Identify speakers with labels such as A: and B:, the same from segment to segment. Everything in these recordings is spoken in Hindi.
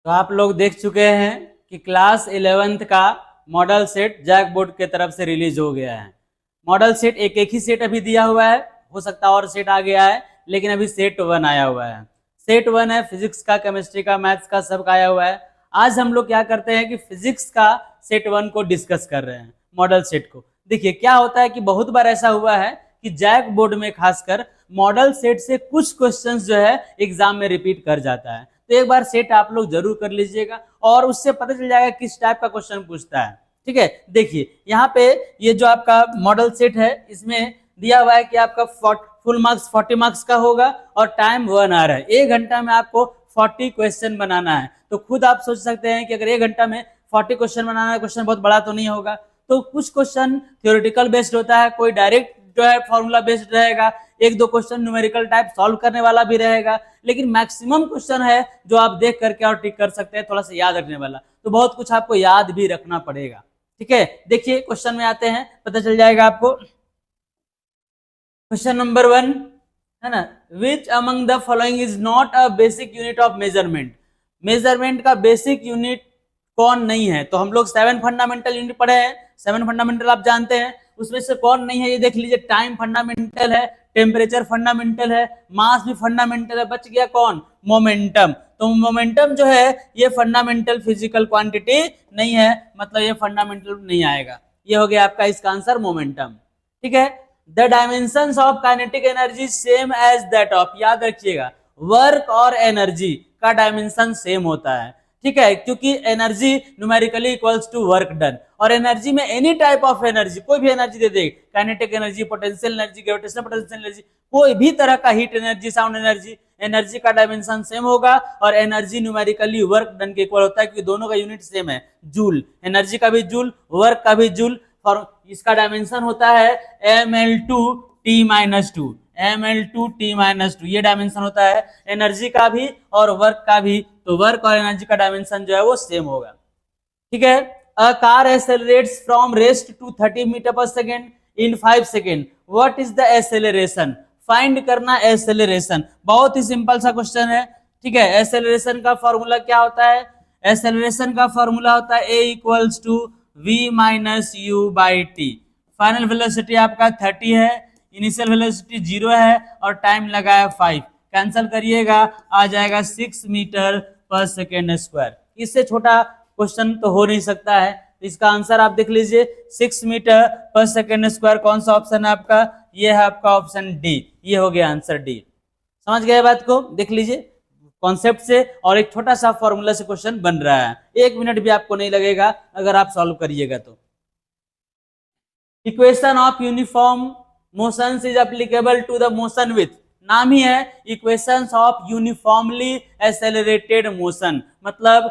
A: तो आप लोग देख चुके हैं कि क्लास 11th का मॉडल सेट जैक बोर्ड के तरफ से रिलीज हो गया है। मॉडल सेट एक ही सेट अभी दिया हुआ है, हो सकता है और सेट आ गया है, लेकिन अभी सेट 1 आया हुआ है। सेट 1 है, फिजिक्स का, केमिस्ट्री का, मैथ्स का, सबका आया हुआ है। आज हम लोग क्या करते हैं कि फिजिक्स का सेट 1 को डिस्कस कर रहे हैं, मॉडल सेट को। देखिए क्या होता है कि बहुत बार ऐसा हुआ है कि जैक बोर्ड में खासकर मॉडल सेट से कुछ क्वेश्चंस जो है एग्जाम में रिपीट कर जाता है। तो एक बार सेट आप लोग जरूर कर लीजिएगा और उससे पता चल जाएगा किस टाइप का क्वेश्चन पूछता है। ठीक है, देखिए यहाँ पे ये जो आपका मॉडल सेट है इसमें दिया हुआ है कि आपका फुल मार्क्स 40 मार्क्स का होगा और टाइम 1 आवर है। 1 घंटा में आपको 40 क्वेश्चन बनाना है। तो खुद आप सोच सकते हैं कि अगर 1 घंटा में 40 क्वेश्चन बनाना है, क्वेश्चन बहुत बड़ा तो नहीं होगा। तो कुछ क्वेश्चन थ्योरेटिकल बेस्ड होता है, कोई डायरेक्ट जो है फॉर्मूला बेस्ड रहेगा, 1-2 क्वेश्चन न्यूमेरिकल टाइप सॉल्व करने वाला भी रहेगा, लेकिन मैक्सिमम क्वेश्चन है जो आप देख करके और टिक कर सकते हैं, थोड़ा सा याद रखने वाला। तो बहुत कुछ आपको याद भी रखना पड़ेगा। ठीक है, देखिए क्वेश्चन में आते हैं, पता चल जाएगा आपको। क्वेश्चन नंबर 1 है ना, which among the following is not a basic unit of measurement. Measurement का बेसिक यूनिट कौन नहीं है? तो हम लोग 7 फंडामेंटल यूनिट पढ़े हैं, 7 फंडामेंटल आप जानते हैं, उसमें से कौन नहीं है ये देख लीजिए। टाइम फंडामेंटल है, टेम्परेचर फंडामेंटल है, मास भी फंडामेंटल है, बच गया कौन? मोमेंटम। तो मोमेंटम जो है ये फंडामेंटल फिजिकल क्वांटिटी नहीं है, मतलब ये फंडामेंटल नहीं आएगा। ये हो गया आपका इसका आंसर मोमेंटम। ठीक है, the dimensions of kinetic energy same as that of, याद रखिएगा वर्क और एनर्जी का डायमेंशन सेम होता है। ठीक है, क्योंकि energy numerically equals to work done, और एनर्जी में एनी टाइप ऑफ एनर्जी, कोई भी एनर्जी दे दे, kinetic energy, potential energy, gravitational potential energy, कोई भी तरह का heat energy, sound energy, energy का डायमेंशन सेम होगा और एनर्जी न्यूमेरिकली वर्क डन के इक्वल होता है, क्योंकि दोनों का यूनिट सेम है, जूल। एनर्जी का भी जूल, वर्क का भी जूल, और इसका डायमेंशन होता है ml2t-2, ml2t-2, ये डायमेंशन होता है एनर्जी का भी और वर्क का भी। तो वर्क और एनर्जी का डायमेंशन जो है वो सेम होगा। ठीक है, a car accelerates from rest to 30 metre पर second in 5 second, what is the acceleration? Find करना एक्सेलरेशन। बहुत ही सिंपल सा क्वेश्चन है। ठीक है, एक्सेलरेशन का फॉर्मूला क्या होता है? एक्सेलरेशन का फॉर्मूला होता है a equals to v minus u by t. Final velocity आपका 30 है, इनिशियल वेलोसिटी 0 है और टाइम लगा है 5। कैंसिल करिएगा, आ जाएगा 6 मीटर पर सेकेंड स्क्वायर। इससे छोटा क्वेश्चन तो हो नहीं सकता है। तो इसका आंसर आप देख लीजिए, 6 मीटर पर सेकेंड स्क्वायर। कौन सा ऑप्शन है आपका? ये है आपका ऑप्शन डी। ये हो गया आंसर डी। समझ गए बात को? देख लीजिए कॉन्सेप्ट से, और एक छोटा सा फॉर्मूला से क्वेश्चन बन रहा है। 1 मिनट भी आपको नहीं लगेगा अगर आप सॉल्व करिएगा तो। Equation of uniform motion is applicable to the motion with, नाम ही है equations of uniformly accelerated motion, मतलब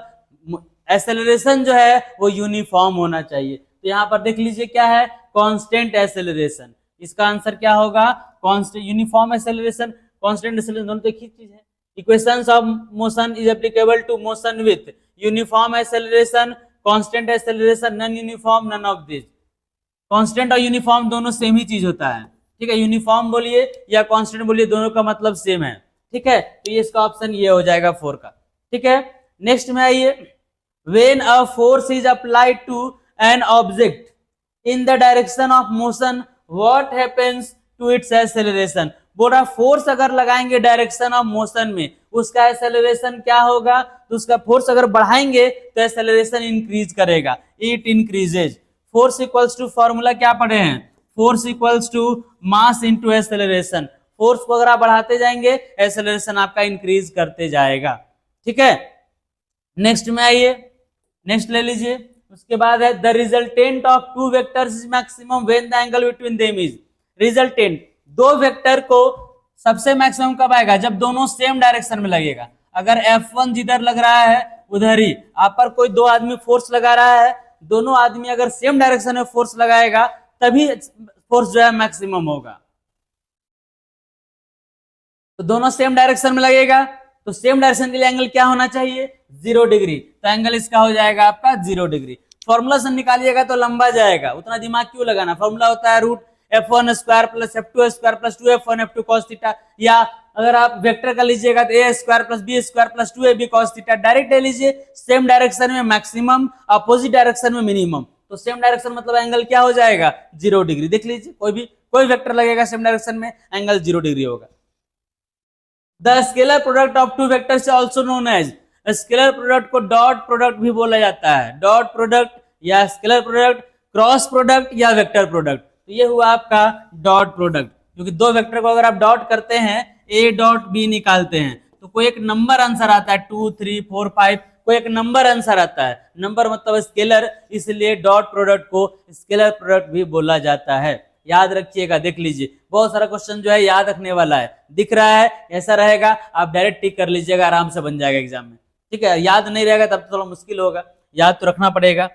A: एक्सेलरेशन जो है वो यूनिफॉर्म होना चाहिए। तो यहाँ पर देख लीजिए क्या है, कांस्टेंट एक्सेलरेशन। इसका आंसर क्या होगा? Constant. Uniform acceleration, constant acceleration दोनों तो एक ही चीज है। Equations of motion is applicable to motion with uniform acceleration, constant acceleration, non uniform, none of this. Constant और यूनिफॉर्म दोनों सेम ही चीज होता है। ठीक है, यूनिफॉर्म बोलिए या कांस्टेंट बोलिए, दोनों का मतलब सेम है। ठीक है, तो ये इसका ऑप्शन ये हो जाएगा 4 का। ठीक है, नेक्स्ट में आइए, when a force is applied to an object in the direction of motion, what happens to its acceleration. बोला फोर्स अगर लगाएंगे डायरेक्शन ऑफ मोशन में, उसका एक्सेलरेशन क्या होगा? तो उसका फोर्स अगर बढ़ाएंगे तो एक्सेलरेशन इंक्रीज करेगा, it increases. Force equals to, formula क्या पढ़े हैं? Force equals to mass into acceleration. Force को अगर आप बढ़ाते जाएंगे एक्सेलरेशन आपका इंक्रीज करते जाएगा। ठीक है, नेक्स्ट में आइए, नेक्स्ट ले लीजिए। उसके बाद है the resultant of two vectors is maximum when the angle between them is. Resultant, दो वेक्टर को सबसे मैक्सिमम कब आएगा? जब दोनों सेम डायरेक्शन में लगेगा। अगर F1 जिधर लग रहा है उधर ही, आप पर कोई 2 आदमी फोर्स लगा रहा है, दोनों आदमी अगर सेम डायरेक्शन में फोर्स लगाएगा तभी फोर्स जो है मैक्सिमम होगा। तो दोनों सेम डायरेक्शन में लगेगा, तो सेम डायरेक्शन के लिए एंगल क्या होना चाहिए? 0 डिग्री। तो एंगल इसका हो जाएगा आपका 0 डिग्री। फॉर्मूला से निकालिएगा तो लंबा जाएगा, उतना दिमाग क्यों लगाना। फॉर्मूला होता है root F1 square plus F2 square plus 2F1 F2 cos theta, या अगर आप वेक्टर का लीजिएगा तो a square plus b square plus 2ab cos theta direct ले लीजिए, सेम डायरेक्शन में मैक्सिमम, अपोजिट डायरेक्शन में मिनिमम, तो सेम डायरेक्शन मतलब एंगल क्या हो जाएगा 0 डिग्री। देख लीजिए कोई वेक्टर लगेगा सेम डायरेक्शन में एंगल 0 डिग्री होगा। The scalar product of two vectors also known as, scalar product को डॉट प्रोडक्ट भी बोला जाता है, डॉट प्रोडक्ट या स्केलर प्रोडक्ट, क्रॉस प्रोडक्ट या वेक्टर प्रोडक्ट। तो ये हुआ आपका डॉट प्रोडक्ट, क्योंकि दो वेक्टर को अगर आप डॉट करते हैं ए डॉट बी निकालते हैं तो कोई एक नंबर आंसर आता है 2 3 4 5, कोई एक नंबर आंसर आता है, नंबर मतलब स्केलर, इसलिए डॉट प्रोडक्ट को स्केलर प्रोडक्ट भी बोला जाता है। याद रखिएगा, देख लीजिए बहुत सारा क्वेश्चन जो है याद रखने वाला है, दिख रहा है ऐसा रहेगा, आप डायरेक्ट टिक कर लीजिएगा, आराम से बन जाएगा एग्जाम में, ठीक है। याद नहीं रहेगा तब तो थोड़ा मुश्किल होगा, याद तो रखना पड़ेगा।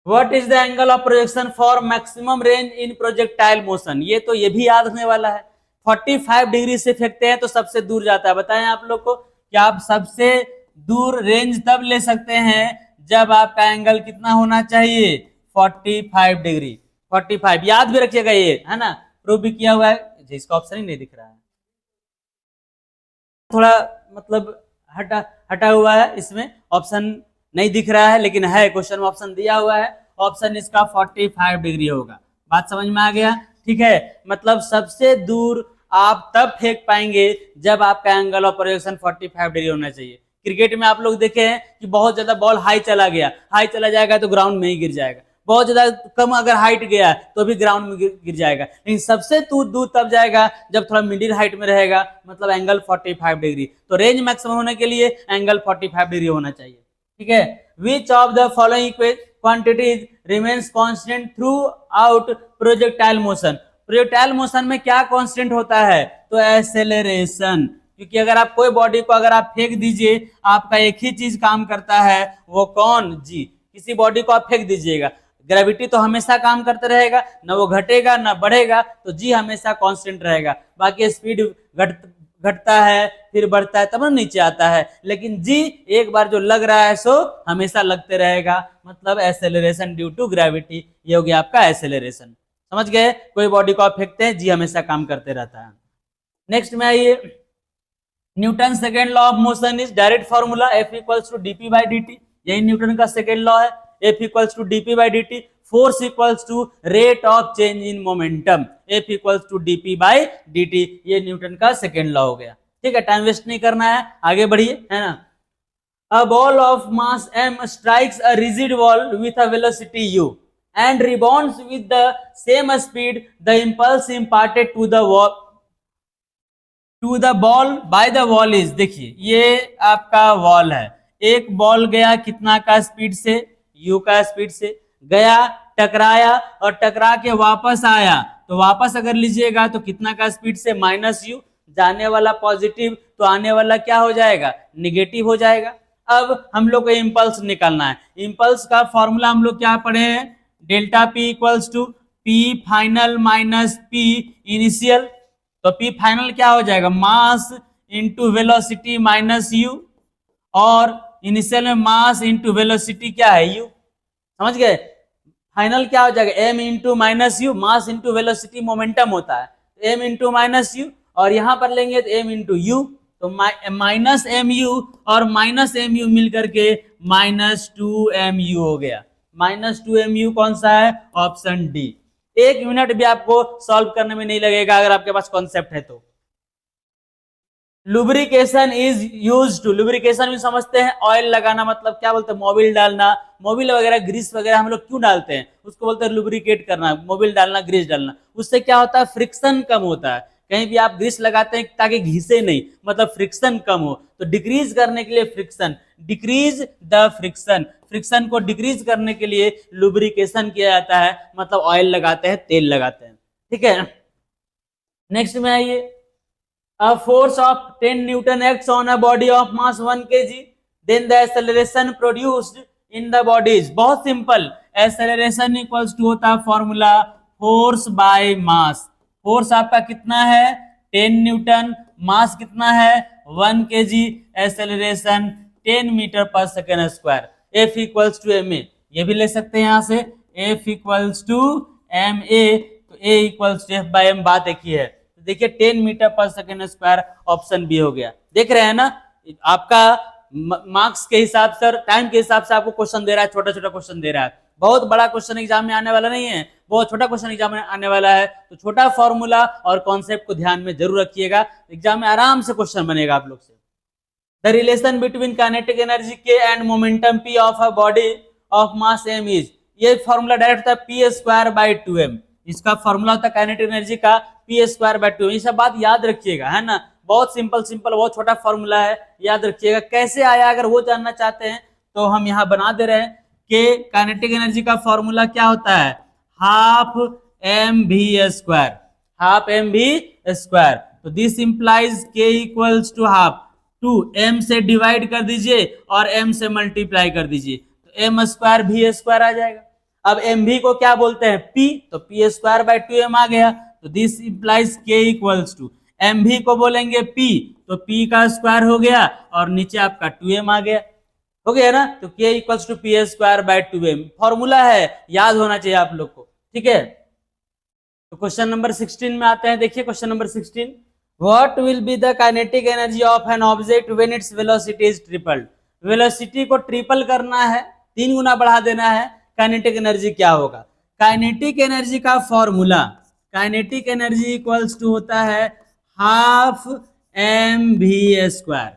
A: What is the angle of projection for maximum range in projectile motion? ये भी याद रखने वाला है। 45 डिग्री से फेंकते हैं तो सबसे दूर जाता है। बताएं आप लोग को कि आप सबसे दूर रेंज तब ले सकते हैं जब आपका एंगल कितना होना चाहिए 45 डिग्री। 45 याद भी रखिएगा, ये है ना, प्रूव भी किया हुआ है। इसका ऑप्शन ही नहीं दिख रहा है, थोड़ा मतलब हटा हुआ है, इसमें ऑप्शन नहीं दिख रहा है, लेकिन है क्वेश्चन में ऑप्शन दिया हुआ है, ऑप्शन इसका 45 डिग्री होगा। बात समझ में आ गया, ठीक है। मतलब सबसे दूर आप तब फेंक पाएंगे जब आपका एंगल ऑफ प्रोजेक्शन 45 डिग्री होना चाहिए। क्रिकेट में आप लोग देखे हैं कि बहुत ज्यादा बॉल हाई चला जाएगा तो ग्राउंड में ही गिर जाएगा, बहुत ज्यादा कम अगर हाइट गया तो भी ग्राउंड में गिर जाएगा, लेकिन सबसे दूर तब जाएगा जब थोड़ा मिडिल हाइट में रहेगा, मतलब एंगल 45 डिग्री। तो रेंज मैक्सिमम होने के लिए एंगल 45 डिग्री होना चाहिए, ठीक है। Which of the following quantities remains constant throughout projectile motion? Projectile motion में क्या कांस्टेंट होता है? तो एक्सेलरेशन, क्योंकि अगर आप कोई बॉडी को अगर आप फेंक दीजिए आपका एक ही चीज काम करता है, वो कौन? जी। किसी बॉडी को आप फेंक दीजिएगा, ग्रेविटी तो हमेशा काम करते रहेगा, ना वो घटेगा ना बढ़ेगा, तो जी हमेशा कांस्टेंट रहेगा। बाकी स्पीड घटता है फिर बढ़ता है तब ना नीचे आता है, लेकिन जी एक बार जो लग रहा है सो हमेशा लगते रहेगा, मतलब एक्सेलरेशन ड्यू टू ग्रेविटी, ये हो गया आपका एक्सेलरेशन। समझ गए? कोई बॉडी को आप फेंकते हैं जी हमेशा काम करते रहता है। नेक्स्ट में आइए, Newton second law of motion is direct formula F equals to dp by dt, यही न्यूटन का सेकेंड लॉ है। F equals to dp by dt, force equals to rate of change in momentum, F equals to dp by dt, ये न्यूटन का सेकेंड लॉ हो गया, ठीक है। टाइम वेस्ट नहीं करना है, आगे बढ़िए, है ना। A ball of mass m strikes a rigid wall with a velocity u and rebounds with the same speed. The impulse imparted to the ball by the wall is, देखिए ये आपका वॉल है, एक बॉल गया कितना का स्पीड से? u का स्पीड से गया, टकराया और टकरा के वापस आया, तो वापस अगर लीजिएगा तो कितना का स्पीड से? -u, जाने वाला पॉजिटिव तो आने वाला क्या हो जाएगा? निगेटिव हो जाएगा। अब हम लोग को इम्पल्स निकालना है, इम्पल्स का फॉर्मूला हम लोग क्या पढ़े हैं? Delta p equals to p final minus p initial, तो पी फाइनल क्या हो जाएगा? Mass into velocity minus u, और इनिशियल में मास इंटू वेलोसिटी क्या है? यू। समझ गए? फाइनल क्या हो जाएगा? M into minus u, mass into velocity momentum होता है, एम इंटू माइनस यू, और यहां पर लेंगे तो एम इंटू यू, तो माइनस एम यू और माइनस एम यू मिलकर के -2mu हो गया। -2mu कौन सा है? Option D. 1 मिनट भी आपको सॉल्व करने में नहीं लगेगा अगर आपके पास कॉन्सेप्ट है तो। Lubrication is used to, lubrication भी समझते हैं, ऑयल लगाना, मतलब क्या बोलते हैं? मोबिल डालना, मोबिल वगैरह ग्रीस वगैरह हम लोग क्यों डालते हैं? उसको बोलते हैं लुब्रिकेट करना, मोबिल डालना, ग्रीस डालना। उससे क्या होता है? फ्रिक्शन कम होता है। कहीं भी आप ग्रीस लगाते हैं ताकि घिसे नहीं, मतलब फ्रिक्शन कम हो, तो डिक्रीज करने के लिए friction, decrease the friction, friction को डिक्रीज करने के लिए लुब्रिकेशन किया जाता है, मतलब ऑयल लगाते हैं, तेल लगाते हैं, ठीक है। नेक्स्ट में आइए, a force of 10 Newton acts on a body of mass 1 kg, then the acceleration produced in the body is, बहुत सिंपल, acceleration इक्वल्स टू होता है formula force by mass. Force आपका कितना है? 10 न्यूटन, मास कितना है? 1 kg, एक्सेलरेशन 10 मीटर पर second square, F equals to ma, ये भी ले सकते हैं यहां से, F इक्वल्स टू ma, तो A equals to F by m, बात एक ही है। देखिए 10 मीटर पर सेकेंड स्क्वायर ऑप्शन बी हो गया। देख रहे हैं ना, आपका मार्क्स के हिसाब से, टाइम के हिसाब से आपको क्वेश्चन दे रहा है, छोटा छोटा क्वेश्चन दे रहा है। बहुत बड़ा क्वेश्चन एग्जाम में आने वाला नहीं है, बहुत छोटा क्वेश्चन एग्जाम में आने वाला है। तो छोटा फॉर्मूला और कॉन्सेप्ट को ध्यान में जरूर रखिएगा, एग्जाम में आराम से क्वेश्चन बनेगा आप लोग से। The relation between kinetic energy K and momentum p of a body of mass m is, ये फॉर्मूला डायरेक्ट होता है पी स्क्वायर बाई 2m। इसका फॉर्मूला होता है काइनेटिक एनर्जी का पी स्क्वायर बाई 2m। ये सब बात याद रखिएगा, है ना, बहुत सिंपल बहुत छोटा फॉर्मूला है, याद रखिएगा। कैसे आया अगर वो जानना चाहते हैं तो हम यहाँ बना दे रहे हैं कि काइनेटिक एनर्जी का फॉर्मूला क्या होता है, half m v square, half m v square. तो this implies k equals to half, 2m से डिवाइड कर दीजिए और m से मल्टीप्लाई कर दीजिए, तो m स्क्वायर वी स्क्वायर आ जाएगा। अब mv को क्या बोलते हैं, p, तो p स्क्वायर बाई 2m आ गया। तो this implies k equals to, mv को बोलेंगे p, तो p का स्क्वायर हो गया और नीचे आपका 2m आ गया, हो गया ना। तो k equals to p square by 2m formula है, याद होना चाहिए आप लोग को, ठीक है। तो क्वेश्चन नंबर 16 में आते हैं। देखिए question number 16, What will be the kinetic energy of an object when its velocity is tripled? Velocity को ट्रिपल करना है, 3 गुना बढ़ा देना है, काइनेटिक एनर्जी क्या होगा। काइनेटिक एनर्जी का formula, kinetic energy equals to होता है हाफ एम वी स्क्वायर,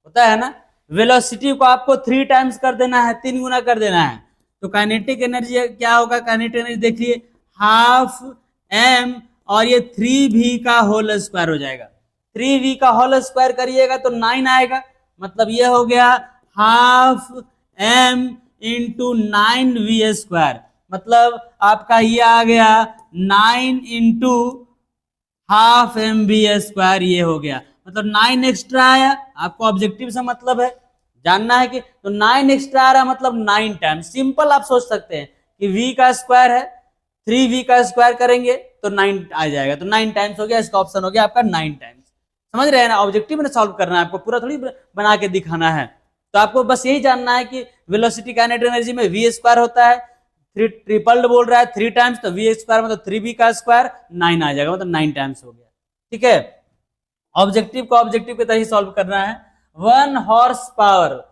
A: होता है ना। वेलोसिटी को आपको 3 टाइम्स कर देना है, 3 गुना कर देना है, तो काइनेटिक एनर्जी क्या होगा, काइनेटिक एनर्जी देखिए हाफ एम और ये 3v का होल स्क्वायर हो जाएगा। 3v का होल स्क्वायर करिएगा तो 9 आएगा, मतलब ये हो गया half m into 9v square, मतलब आपका ये आ गया 9 into half m v square, ये हो गया, मतलब 9 एक्स्ट्रा आया। आपको ऑब्जेक्टिव से मतलब है, जानना है कि, तो 9 एक्स्ट्रा आ रहा है मतलब 9 टाइम्स। सिंपल आप सोच सकते हैं कि v का स्क्वायर है, 3v का स्क्वायर करेंगे तो 9 आ जाएगा, तो 9 टाइम्स हो गया, इसका ऑप्शन हो गया आपका 9 टाइम्स। समझ रहे हैं ना, ऑब्जेक्टिव में सॉल्व करना है आपको, पूरा थोड़ी बना के दिखाना है। तो आपको बस यही जानना है कि वेलोसिटी काइनेटिक एनर्जी में v स्क्वायर होता है, ट्रिपल्ड बोल रहा है 3 टाइम्स, तो v स्क्वायर मतलब 3v का स्क्वायर 9 आ जाएगा, मतलब 9 टाइम्स हो गया, ठीक है। ऑब्जेक्टिव को ऑब्जेक्टिव के तरह ही सॉल्व करना है। 1 हॉर्स पावर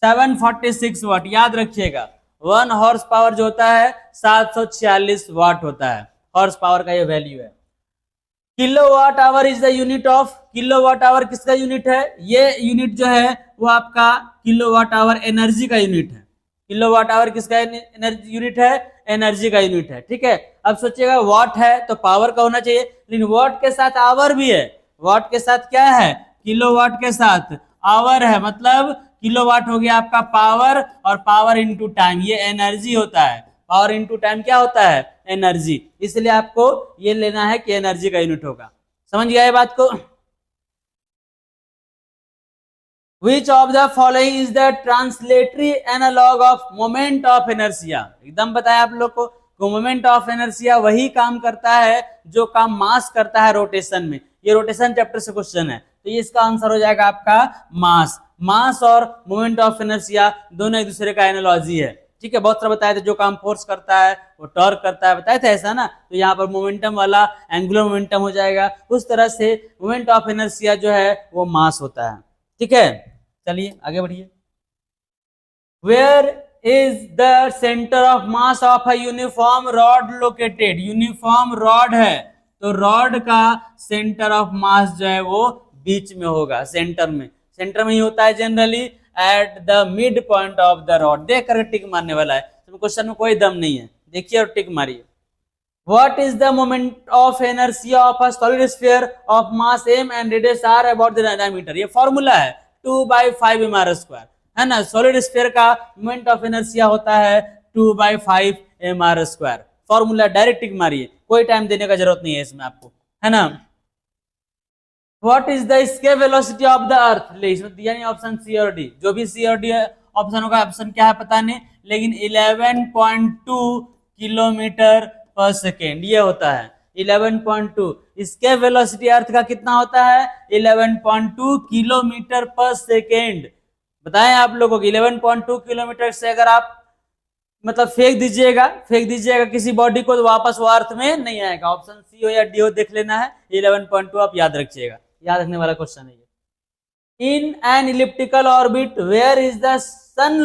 A: 746 वाट, याद रखिएगा 1 हॉर्स पावर जो होता है 746 वाट होता है, हॉर्स पावर का ये वैल्यू है। Kilowatt hour is the unit of, kilowatt hour किसका यूनिट है, ये यूनिट जो है वो आपका किलोवाट आवर एनर्जी का यूनिट है। किलोवाट आवर किसका एनर्जी यूनिट है, एनर्जी का यूनिट है, ठीक है। अब सोचिएगा वाट है तो पावर का होना चाहिए, लेकिन वाट के साथ आवर भी है, वाट के साथ क्या है, किलोवाट के साथ आवर है, मतलब किलोवाट हो गया आपका पावर, और पावर इंटू टाइम ये एनर्जी होता है, पावर इंटू टाइम क्या होता है, एनर्जी। इसलिए आपको ये लेना है कि एनर्जी का यूनिट होगा। समझ गया ये बात को। Which of the following is the translatory analog of moment of inertia? एकदम बताया आप लोग को मोमेंट ऑफ इनर्शिया वही काम करता है जो काम मास करता है रोटेशन में। ये रोटेशन चैप्टर से क्वेश्चन है, तो ये इसका आंसर हो जाएगा आपका मास। मास और मोमेंट ऑफ इनर्शिया दोनों एक दूसरे का एनालॉजी है, ठीक है। बहुत सारा बताया था, जो काम फोर्स करता है वो टॉर्क करता है, बताया था ऐसा ना। तो यहाँ पर मोमेंटम वाला एंगुलर मोमेंटम हो जाएगा, उस तरह से मोमेंट ऑफ इनर्शिया जो है वो मास होता है, ठीक है। चलिए आगे बढ़िए। Where is the centre of mass of a uniform rod located, uniform rod है तो रॉड का सेंटर ऑफ मास जो है वो बीच में होगा, सेंटर में, सेंटर में ही होता है generally, at the mid point of the rod. देख कर टिक मारने वाला है, तो क्वेश्चन में कोई दम नहीं है, देखिए और टिक मारिए। What is the moment of inertia of a solid sphere of mass m and radius r about the diameter? ये फॉर्मूला है 2/5 mr स्क्वायर, है ना। सॉलिड स्फीयर का मोमेंट ऑफ इनर्शिया होता है 2/5 mr स्क्वायर। फॉर्मूला डायरेक्ट टिक मारिए, कोई टाइम देने का जरूरत नहीं है इसमें आपको, है ना। What is the escape velocity of the earth? ले इसमें दिया नहीं ऑप्शन सी और डी, जो भी सी और डी ऑप्शन होगा, ऑप्शन क्या है पता नहीं, लेकिन 11.2 किलोमीटर पर सेकेंड ये होता है 11.2। इसके वेलोसिटी अर्थ का कितना होता है 11.2 किलोमीटर पर सेकेंड। बताएं आप लोगों को 11.2 किलोमीटर से अगर आप मतलब फेंक दीजिएगा किसी बॉडी को, तो वापस वो अर्थ में नहीं आएगा। ऑप्शन सी हो या डी हो देख लेना है। 11.2 आप याद रखिएगा, याद रखने वाला क्वेश्चन है ये। In an elliptical orbit where is the sun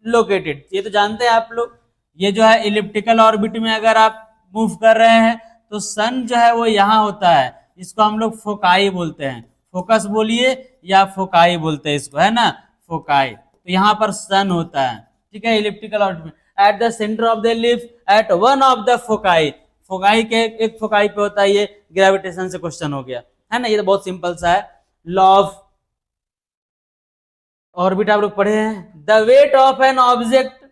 A: located, ये तो जानते हैं आप लोग। ये जो है इलिप्टिकल ऑर्बिट में अगर आप मूव कर रहे हैं तो सन जो है वो यहाँ होता है, इसको हम लोग फोकाई बोलते हैं। फोकस बोलिए या फोकाई बोलते हैं इसको, है ना, फोकाई। तो यहाँ पर सन होता है, ठीक है, इलिप्टिकल ऑर्बिट में। At the centre of the ellipse at one of the foci, foci के एक फोकाई पे होता है ये। ग्रेविटेशन से क्वेश्चन हो गया, है ना, ये तो बहुत सिंपल सा है। लॉ ऑफ ऑर्बिट आप लोग पढ़े हैं। The weight of an object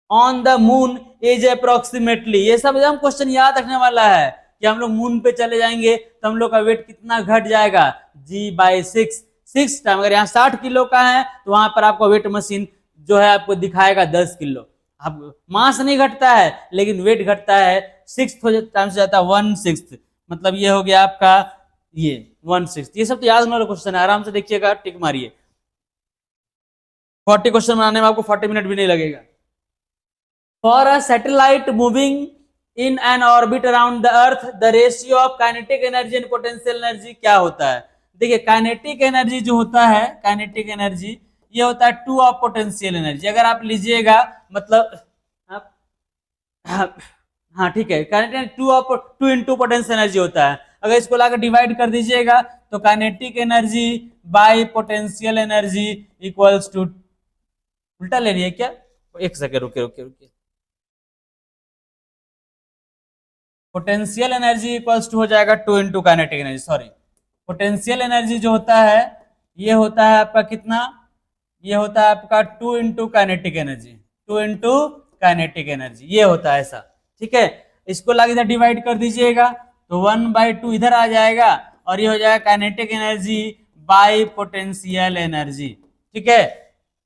A: on the moon is approximately, ये सब एकदम क्वेश्चन याद रखने वाला है कि हम लोग मून पे चले जाएंगे तो हम लोग का वेट कितना घट जाएगा, g/6 टाइम। अगर यहाँ 60 किलो का है तो वहां पर आपको वेट मशीन जो है आपको दिखाएगा 10 किलो। अब मास नहीं घटता है लेकिन वेट घटता है, 6 टाइम से जाता है 1/6, मतलब ये हो गया आपका ये 1/6। ये सब तो याद होने वाला क्वेश्चन है, आराम से देखिएगा, टिक मारिए। 40 क्वेश्चन बनाने में आपको 40 मिनट भी नहीं लगेगा। For a satellite moving in an orbit around the earth the ratio of kinetic energy and potential energy क्या होता है? देखिए काइनेटिक एनर्जी जो होता है, काइनेटिक एनर्जी ये होता है 2 ऑफ पोटेंशियल एनर्जी। अगर आप लीजिएगा मतलब आप, हाँ ठीक है, काइनेटिक 2 इंटू पोटेंशियल एनर्जी होता है। अगर इसको लाकर डिवाइड कर दीजिएगा तो kinetic energy by potential energy equals to, उल्टा ले लिए क्या, एक सेकेंड रुकिए। पोटेंशियल एनर्जी इक्वल्स टू हो जाएगा 2 into kinetic energy, sorry potential energy जो होता है ये होता है आपका कितना, ये होता है आपका 2 into kinetic energy, 2 into kinetic energy, ये होता है ऐसा, ठीक है। इसको लाके इधर डिवाइड कर दीजिएगा तो 1/2 इधर आ जाएगा और ये हो जाएगा kinetic energy by potential energy, ठीक है।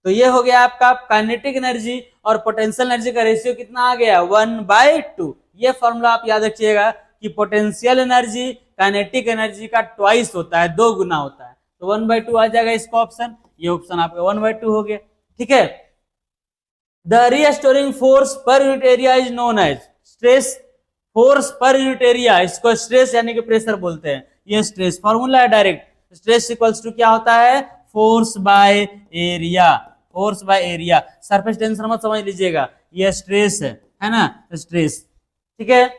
A: तो ये हो गया आपका काइनेटिक एनर्जी और पोटेंशियल एनर्जी का रेशियो कितना आ गया, 1/2। ये फॉर्मूला आप याद रखिएगा कि पोटेंशियल एनर्जी काइनेटिक एनर्जी का ट्वाइस होता है, 2 गुना होता है। तो 1/2 आ जाएगा इसका ऑप्शन, ये ऑप्शन आपका 1/2 हो गया, ठीक है। The restoring force per unit area is known as stress force per unit area, इसको स्ट्रेस यानी कि प्रेशर बोलते हैं। ये स्ट्रेस फॉर्मूला है डायरेक्ट, स्ट्रेस इक्वल्स टू क्या होता है, force by area, force by area. Surface tension मत समझ लीजिएगा, ये स्ट्रेस है ना, स्ट्रेस, ठीक है। ये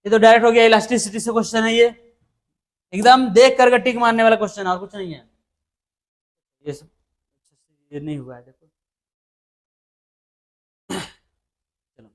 A: तो डायरेक्ट हो गया, इलास्टिसिटी से क्वेश्चन है, ये एकदम देख कर टिक मारने वाला क्वेश्चन है और कुछ नहीं है। ये सब ये नहीं हुआ है, देखो चलो।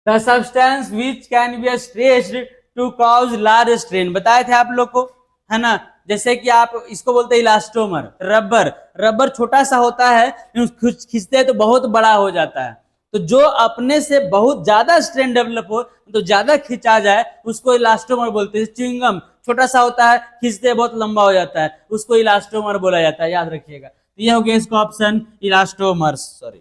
A: The substance which can be stretched to cause large strain, बताए थे आप लोग को, है ना। जैसे कि आप इसको बोलते हैं इलास्टोमर, रबर छोटा सा होता है, खींचते हैं तो बहुत बड़ा हो जाता है। तो जो अपने से बहुत ज्यादा स्ट्रेन डेवलप हो, तो ज्यादा खिंचा जाए, उसको इलास्टोमर बोलते हैं। च्युइंगम छोटा सा होता है, खींचते बहुत लंबा हो जाता है, उसको इलास्टोमर बोला जाता है, याद रखिएगा। तो ये हो गया इसका ऑप्शन इलास्टोमर्स, सॉरी,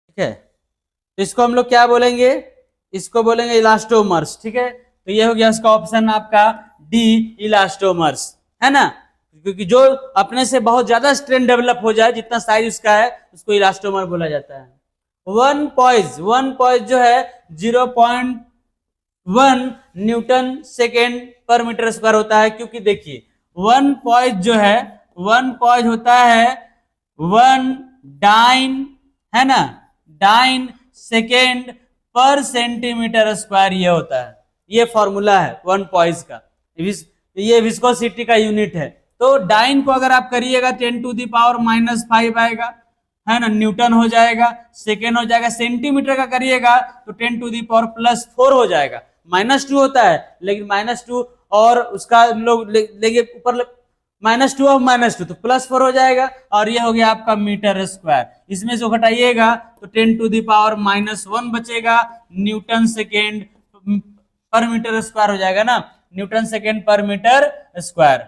A: ठीक है। तो इसको हम लोग क्या बोलेंगे, इसको बोलेंगे इलास्टोमर्स, ठीक है। तो ये हो गया इसका ऑप्शन आपका डी, इलास्टोमर्स, है ना। क्योंकि जो अपने से बहुत ज्यादा स्ट्रेन डेवलप हो जाए, जितना साइज उसका है, उसको इलास्टोमर बोला जाता है। वन पॉइज जो है 0.1 न्यूटन सेकेंड पर मीटर स्क्वायर होता है। क्योंकि देखिए 1 पॉइज जो है, 1 पॉइज होता है 1 डाइन, है ना, डाइन सेकेंड पर सेंटीमीटर स्क्वायर, ये होता है, ये फॉर्मूला है 1 पॉइज का। ये विस्कोसिटी का यूनिट है। तो डाइन को अगर आप करिएगा 10⁻⁻5 आएगा, है ना, न्यूटन हो जाएगा, सेकेंड हो जाएगा। सेंटीमीटर का करिएगा तो 10⁻+4 हो जाएगा। -2 होता है लेकिन -2 और उसका लोग लेंगे ऊपर -2 और -2 तो +4 हो जाएगा और ये हो गया आपका मीटर स्क्वायर। इसमें से घटाइएगा तो 10⁻⁻1 बचेगा, न्यूटन सेकेंड पर मीटर स्क्वायर हो जाएगा ना, न्यूटन सेकेंड पर मीटर स्क्वायर।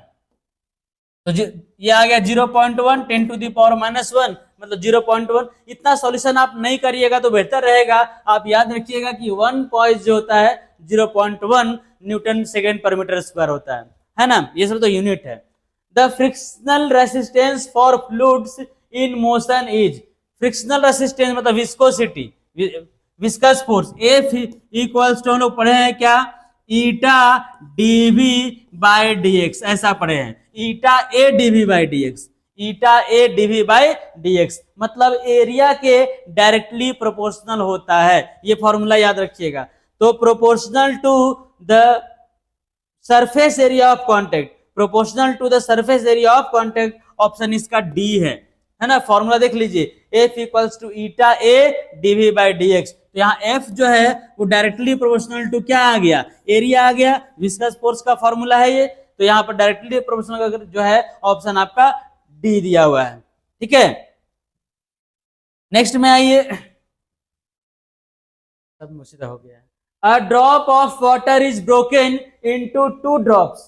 A: तो ये आ गया 0.1 10⁻⁻1 मतलब 0.1। इतना सॉल्यूशन आप नहीं करिएगा तो बेहतर रहेगा। आप याद रखिएगा कि 1 पॉइज जो होता है 0.1 न्यूटन सेकेंड पर मीटर स्क्वायर होता है ना। ये सब तो यूनिट है। The frictional resistance for fluids in motion is frictional resistance मतलब viscosity, viscous force F equals to हम लोग पढ़े हैं क्या, ईटा dV बाय dx, ऐसा पढ़े हैं eta A dV by dx, eta A dV by dx मतलब एरिया के डायरेक्टली प्रोपोर्शनल होता है, ये फॉर्मूला याद रखिएगा। तो proportional to the surface area of contact, proportional to the surface area of contact, option इसका डी है ना। फॉर्मूला देख लीजिए, F equals to eta A dV by dx। तो यहाँ F जो है वो डायरेक्टली प्रोपोर्शनल टू क्या आ गया, एरिया आ गया, विस्कस फोर्स का फॉर्मूला है ये। तो यहाँ पर डायरेक्टली प्रोपोर्शनल जो है ऑप्शन आपका डी दिया हुआ है, ठीक है। नेक्स्ट में आइए, सब मुसीदा हो गया है। A drop of water is broken into two drops,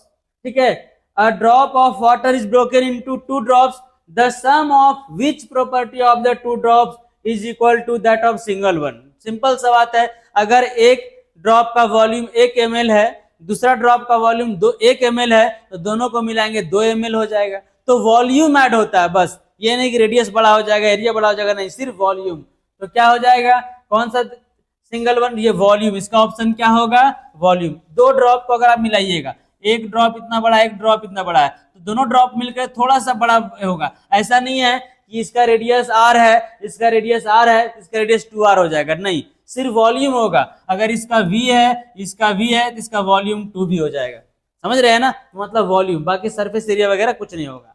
A: ठीक है। A drop of water is broken into two drops, the sum of which property of the two drops is equal to that of single one। Simple सा बात है, अगर एक ड्रॉप का वॉल्यूम 1 ml है, दूसरा ड्रॉप का वॉल्यूम 1 ml है, तो दोनों को मिलाएंगे 2 ml हो जाएगा। तो वॉल्यूम ऐड होता है बस, ये नहीं कि रेडियस बड़ा हो जाएगा, एरिया बड़ा हो जाएगा, नहीं, सिर्फ वॉल्यूम। तो क्या हो जाएगा, कौन सा सिंगल वन, ये वॉल्यूम, इसका ऑप्शन क्या होगा, वॉल्यूम। दो ड्रॉप को अगर आप मिलाइएगा, एक ड्रॉप इतना बड़ा है, एक ड्रॉप इतना बड़ा है, तो दोनों ड्रॉप मिलकर थोड़ा सा बड़ा होगा। ऐसा नहीं है कि इसका रेडियस r है, इसका रेडियस r है, इसका रेडियस 2r हो जाएगा, नहीं, सिर्फ वॉल्यूम होगा। अगर इसका v है, इसका v है, तो इसका वॉल्यूम 2 भी हो जाएगा, समझ रहे हैं ना, मतलब वॉल्यूम, बाकी सरफेस एरिया वगैरह कुछ नहीं होगा।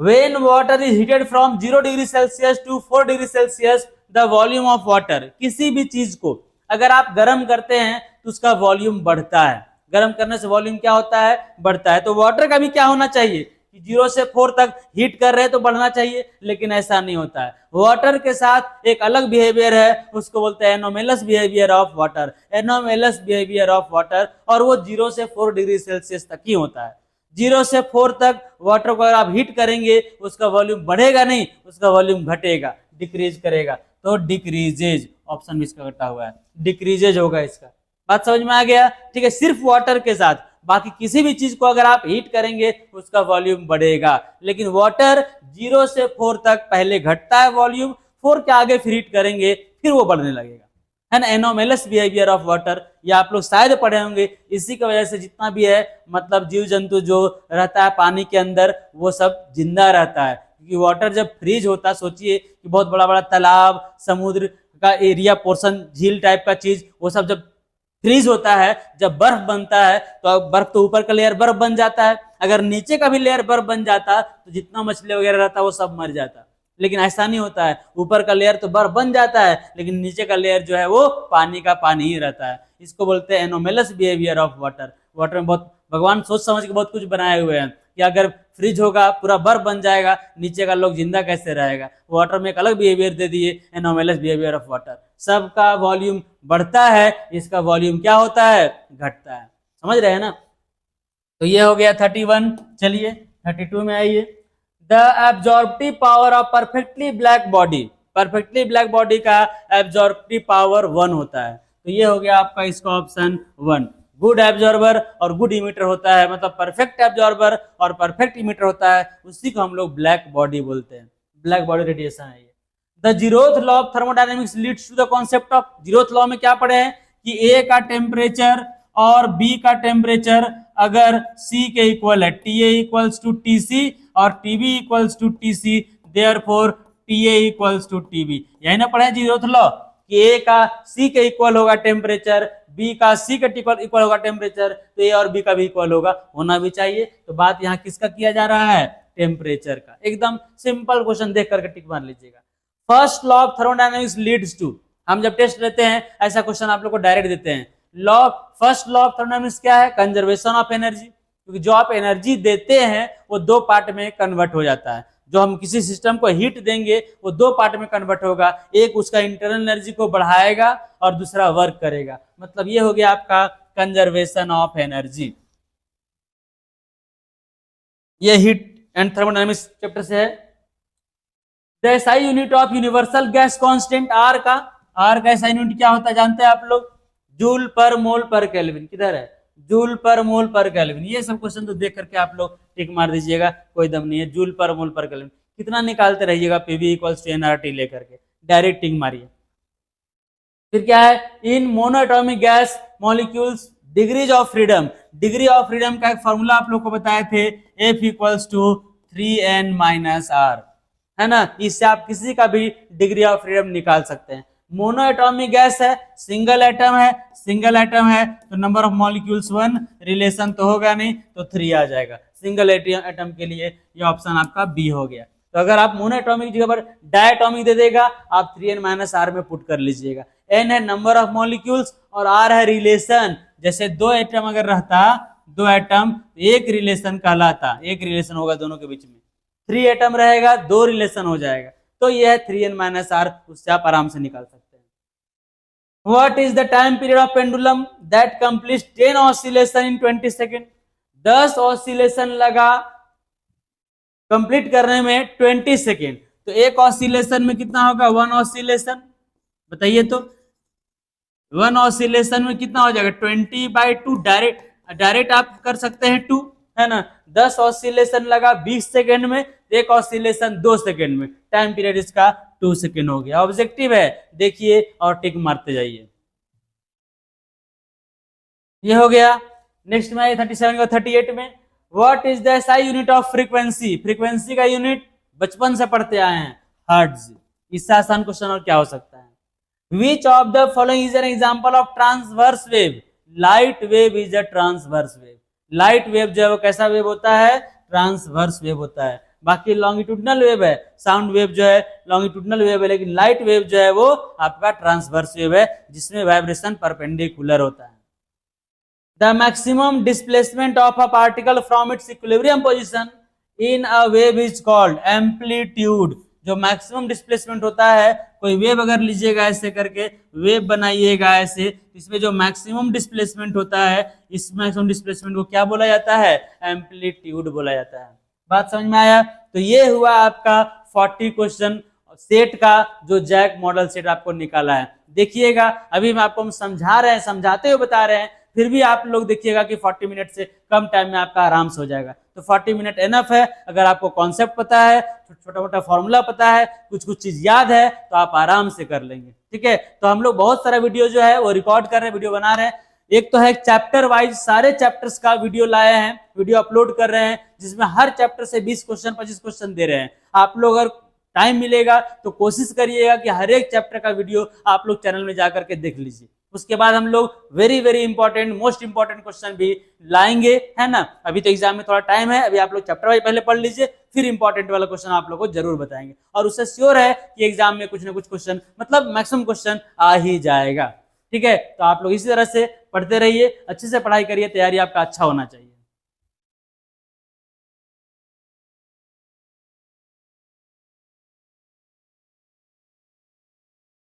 A: When water is heated from 0 degree Celsius to 4 degree Celsius, the volume of water, किसी भी चीज को अगर आप गर्म करते हैं तो उसका वॉल्यूम बढ़ता है, गर्म करने से वॉल्यूम क्या होता है, बढ़ता है। तो वाटर का भी क्या होना चाहिए कि 0 से 4 तक हीट कर रहे हैं तो बढ़ना चाहिए, लेकिन ऐसा नहीं होता है। वाटर के साथ एक अलग बिहेवियर है, उसको बोलते हैं anomalous behaviour of water, anomalous behaviour of water, और वो 0 से 4 डिग्री सेल्सियस तक ही होता है। 0 से 4 तक वाटर को अगर आप हीट करेंगे उसका वॉल्यूम बढ़ेगा नहीं, उसका वॉल्यूम घटेगा, डिक्रीज करेगा, तो डिक्रीजेज, ऑप्शन भी इसका कटा हुआ है, डिक्रीजेज होगा इसका। बात समझ में आ गया, ठीक है। सिर्फ वाटर के साथ, बाकी किसी भी चीज को अगर आप हीट करेंगे उसका वॉल्यूम बढ़ेगा, लेकिन वाटर 0 से 4 तक पहले घटता है वॉल्यूम, 4 के आगे फिर हीट करेंगे फिर वो बढ़ने लगेगा, है ना। एनोमेलस बिहेवियर ऑफ वाटर, ये आप लोग शायद पढ़े होंगे। इसी की वजह से जितना भी है मतलब जीव जंतु जो रहता है पानी के अंदर वो सब जिंदा रहता है, क्योंकि वाटर जब फ्रीज होता है, सोचिए कि बहुत बड़ा बड़ा तालाब, समुद्र का एरिया पोर्शन, झील टाइप का चीज, वो सब जब फ्रीज होता है, जब बर्फ बनता है, तो बर्फ तो ऊपर का लेयर बर्फ बन जाता है, अगर नीचे का भी लेयर बर्फ बन जाता तो जितना मछली वगैरह रहता है वो सब मर जाता। लेकिन ऐसा नहीं होता है, ऊपर का लेयर तो बर्फ बन जाता है, लेकिन नीचे का लेयर जो है वो पानी का पानी ही रहता है। इसको बोलते हैं anomalous behaviour of water. Water में बहुत भगवान सोच समझ के बहुत कुछ बनाए हुए हैं कि अगर फ्रिज होगा पूरा बर्फ बन जाएगा, नीचे का लोग जिंदा कैसे रहेगा। वाटर में एक अलग बिहेवियर दे दिए, एनोमेलस बिहेवियर ऑफ वाटर। सबका वॉल्यूम बढ़ता है, इसका वॉल्यूम क्या होता है, घटता है, समझ रहे हैं ना। तो ये हो गया 31। चलिए 32 में आइए। The absorptive power of perfectly black body, perfectly black body का एब्जॉर्प्टिव पावर 1 होता है। तो ये हो गया आपका इसका ऑप्शन 1। गुड एब्जॉर्बर और गुड इमिटर होता है, मतलब परफेक्ट एब्जॉर्बर और परफेक्ट इमिटर होता है, उसी को हम लोग ब्लैक बॉडी बोलते हैं, ब्लैक बॉडी रेडिएशन है ये। The zeroth law of thermodynamics leads to the concept of, zeroth law में क्या पढ़े हैं कि ए का टेम्परेचर और बी का टेम्परेचर अगर C के इक्वल है, TA इक्वल्स टू TC और TB equals to TC, therefore TA equals to TB। यही ना पढ़े जीरोथ लॉ कि A का C के इक्वल होगा टेम्परेचर, B का C के इक्वल होगा टेम्परेचर, तो A और B का भी इक्वल होगा, होना भी चाहिए। तो बात यहाँ किसका किया जा रहा है, टेम्परेचर का। एकदम सिंपल क्वेश्चन देख करके टिक मार लीजिएगा। First law of thermodynamics leads to, हम जब टेस्ट लेते हैं ऐसा क्वेश्चन आप लोग को डायरेक्ट देते हैं। Law, first law of thermodynamics क्या है, कंजर्वेशन ऑफ एनर्जी, क्योंकि जो आप एनर्जी देते हैं वो 2 पार्ट में कन्वर्ट हो जाता है। जो हम किसी सिस्टम को हीट देंगे वो 2 पार्ट में कन्वर्ट होगा, एक उसका इंटरनल एनर्जी को बढ़ाएगा और दूसरा वर्क करेगा। मतलब ये हो गया आपका कंजर्वेशन ऑफ एनर्जी। ये हीट एंड थर्मोडायनेमिक्स चैप्टर से है। The SI unit of universal gas constant, R का एसआई यूनिट क्या होता है जानते हैं आप लोग, जूल पर मोल पर केल्विन। किधर है, जूल पर मोल पर केल्विन। ये सब क्वेश्चन तो देख करके आप लोग टिक मार दीजिएगा, कोई दम नहीं है। जूल पर मोल पर केल्विन कितना निकालते रहिएगा, पीवी इक्वल्स टू एनआरटी लेकर के डायरेक्ट टिक मारिए। फिर क्या है, in monatomic gas molecules degrees of freedom, degree of freedom का एक फॉर्मूला आप लोग को बताए थे, F equals to 3n minus r, है ना। इससे आप किसी का भी डिग्री ऑफ फ्रीडम निकाल सकते हैं। मोनोएटॉमिक गैस है, सिंगल एटम है, सिंगल एटम है तो नंबर ऑफ मॉलिक्यूल्स 1, रिलेशन तो होगा नहीं तो 3 आ जाएगा। सिंगल एटम के लिए ये ऑप्शन आपका बी हो गया। तो अगर आप मोनोएटॉमिक जगह पर डायटॉमिक दे देगा, आप 3n माइनस r में पुट कर लीजिएगा। n है नंबर ऑफ मॉलिक्यूल्स और r है रिलेशन। जैसे दो एटम अगर रहता, दो एटम, एक रिलेशन कहलाता, एक रिलेशन होगा दोनों के बीच में। 3 एटम रहेगा, 2 रिलेशन हो जाएगा। तो यह है 3n माइनस r, उससे आप आराम से निकाल सकते हैं। What is the time period of pendulum that completes 10 oscillation in 20 second? 10 oscillation लगा कंप्लीट करने में 20 सेकेंड। तो एक ऑसिलेशन में कितना होगा? 1 ऑसिलेशन, बताइए तो 1 ऑसिलेशन में कितना हो जाएगा? 20/2। डायरेक्ट आप कर सकते हैं 2, है ना। 10 ऑसिलेशन लगा 20 सेकेंड में, एक ऑसिलेशन 2 सेकेंड में, टाइम पीरियड इसका 2 सेकेंड हो गया। ऑब्जेक्टिव है, देखिए और टिक मारते जाइए। ये हो गया। नेक्स्ट में 37 और 38 में, what is the SI unit of frequency? Frequency का यूनिट बचपन से पढ़ते आए हैं, हर्ट्ज। इससे आसान क्वेश्चन और क्या हो सकता है? Which of the following is an example of transverse wave? Light wave is a transverse wave. Light wave जो है वो कैसा वेव होता है? ट्रांसवर्स वेव होता है। बाकी लॉन्गिट्यूडनल वेव है, साउंड वेव जो है लॉन्गिट्यूडनल वेव है, लेकिन लाइट वेव जो है वो आपका ट्रांसवर्स वेव है, जिसमें वाइब्रेशन परपेंडिकुलर होता है। The maximum displacement of a particle from its equilibrium position in a wave is called amplitude. जो मैक्सिमम डिस्प्लेसमेंट होता है, कोई वेव अगर लीजिएगा ऐसे करके, वेव बनाइएगा ऐसे, इसमें जो मैक्सिमम डिस्प्लेसमेंट होता है, इस मैक्सिमम डिस्प्लेसमेंट को क्या बोला जाता है? एम्पलीट्यूड बोला जाता है। बात समझ में आया? तो ये हुआ आपका 40 क्वेश्चन सेट का जो जैक मॉडल सेट आपको निकाला है। देखिएगा अभी मैं आपको हम समझा रहे हैं, समझाते हुए बता रहे हैं, फिर भी आप लोग देखिएगा कि 40 मिनट से कम टाइम में आपका आराम से हो जाएगा। तो 40 मिनट एनफ है। अगर आपको कॉन्सेप्ट पता है, छोटा मोटा फॉर्मूला पता है, कुछ कुछ चीज याद है, तो आप आराम से कर लेंगे। ठीक है, तो हम लोग बहुत सारा वीडियो जो है वो रिकॉर्ड कर रहे हैं, वीडियो बना रहे हैं। एक तो है चैप्टर वाइज सारे चैप्टर्स का वीडियो लाए हैं, वीडियो अपलोड कर रहे हैं, जिसमें हर चैप्टर से 20 क्वेश्चन 25 क्वेश्चन दे रहे हैं। आप लोग अगर टाइम मिलेगा तो कोशिश करिएगा कि हर एक चैप्टर का वीडियो आप लोग चैनल में जाकर के देख लीजिए। उसके बाद हम लोग very very important, most important question भी लाएंगे, है ना। अभी तो एग्जाम में थोड़ा टाइम है, अभी आप लोग चैप्टर वाइज पहले पढ़ लीजिए, फिर इंपॉर्टेंट वाला क्वेश्चन आप लोग को जरूर बताएंगे। और उससे श्योर है कि एग्जाम में कुछ ना कुछ क्वेश्चन, मतलब मैक्सिमम क्वेश्चन आ ही जाएगा। ठीक है, तो आप लोग इसी तरह से पढ़ते रहिए, अच्छे से पढ़ाई करिए, तैयारी आपका अच्छा होना चाहिए।